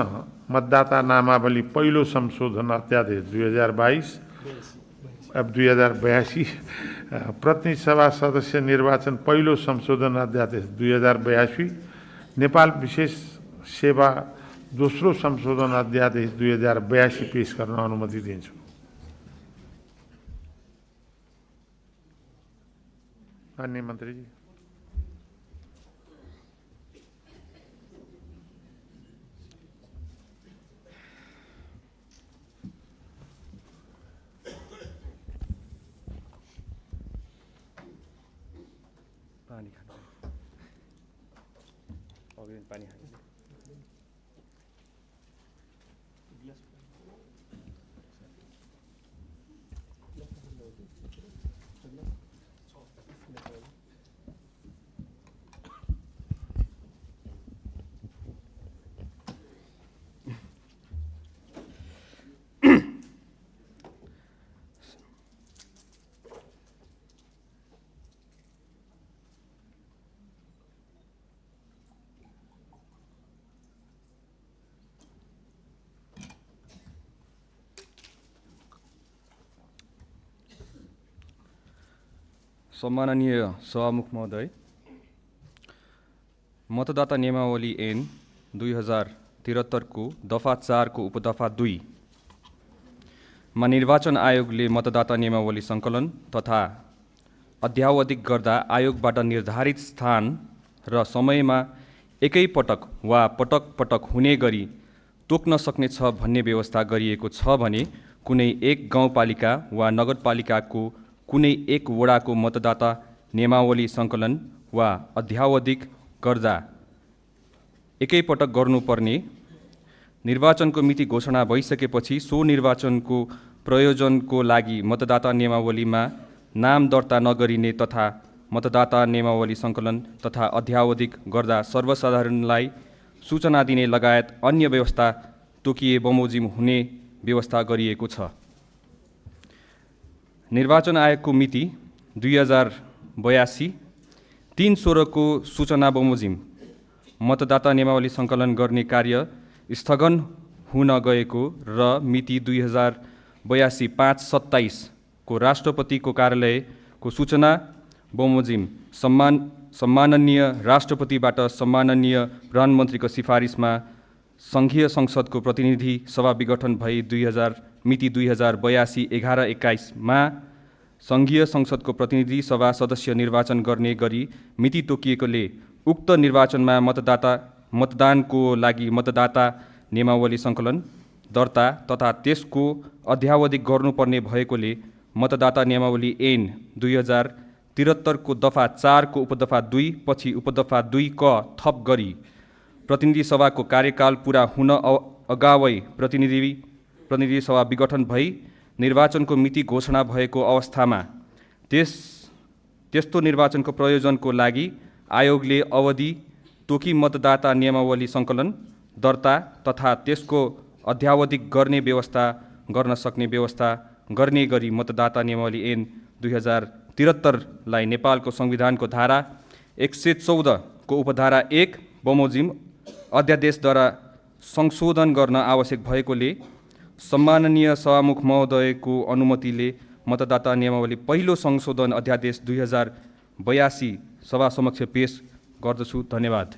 मतदाता नामावली पहिलो संशोधन अध्यादेश 2022 अब 2082, प्रतिनिधि सभा सदस्य निर्वाचन पहिलो संशोधन अध्यादेश 2082, नेपाल विशेष सेवा दोस्रो संशोधन अध्यादेश 2082 पेश गर्न अनुमति दिन्छु। माननीय मन्त्रीजी। पानी खानु पानी खानु सम्माननीय सभामुख महोदय, मतदाता नियमावली ऐन 2073 को दफा 4 को उपदफा 2 मा निर्वाचन आयोगले मतदाता नियमावली सङ्कलन तथा अध्यावधिक गर्दा आयोगबाट निर्धारित स्थान र समयमा एकै पटक वा पटक पटक हुने गरी तोक्न सक्नेछ भन्ने व्यवस्था गरिएको छ भने कुनै एक गाउँपालिका वा नगरपालिकाको कुनै एक वडाको मतदाता नियमावली सङ्कलन वा अध्यावधिक गर्दा एकैपटक गर्नुपर्ने निर्वाचनको मिति घोषणा भइसकेपछि सो निर्वाचनको प्रयोजनको लागि मतदाता नियमावलीमा नाम दर्ता नगरिने तथा मतदाता नियमावली सङ्कलन तथा अध्यावधिक गर्दा सर्वसाधारणलाई सूचना दिने लगायत अन्य व्यवस्था तोकिए बमोजिम हुने व्यवस्था गरिएको छ। निर्वाचन आयोगको मिति 2082 3/16 को सूचना बमोजिम मतदाता नियमावली सङ्कलन गर्ने कार्य स्थगन हुन गएको र मिति 2082 5/27 को राष्ट्रपतिको कार्यालयको सूचना बमोजिम सम्माननीय राष्ट्रपतिबाट सम्माननीय प्रधानमन्त्रीको सिफारिसमा सङ्घीय संसदको प्रतिनिधि सभा विघटन भई मिति 2082 11-21 मा सङ्घीय संसदको प्रतिनिधि सभा सदस्य निर्वाचन गर्ने गरी मिति तोकिएकोले उक्त निर्वाचनमा मतदानको लागि मतदाता नियमावली सङ्कलन दर्ता तथा त्यसको अध्यावधिक गर्नुपर्ने भएकोले मतदाता नियमावली ऐन 2073 को दफा 4 को उपदफा 2 पछि उपदफा 2 क थप गरी प्रतिनिधि सभाको कार्यकाल पुरा हुन अगावै प्रतिनिधि सभा विघटन भई निर्वाचनको मिति घोषणा भएको अवस्थामा त्यस्तो निर्वाचनको प्रयोजनको लागि आयोगले अवधि तोकी मतदाता नियमावली सङ्कलन दर्ता तथा त्यसको अध्यावधिक गर्ने व्यवस्था गर्न सक्ने व्यवस्था गर्ने गरी मतदाता नियमावली ऐन 2073 लाई नेपालको संविधानको धारा 114 को उपधारा 1 बमोजिम अध्यादेशद्वारा संशोधन गर्न आवश्यक भएकोले सम्माननीय सभामुख महोदयको अनुमतिले मतदाता नियमावली पहिलो संशोधन अध्यादेश 2082 सभा समक्ष पेश गर्दछु। धन्यवाद।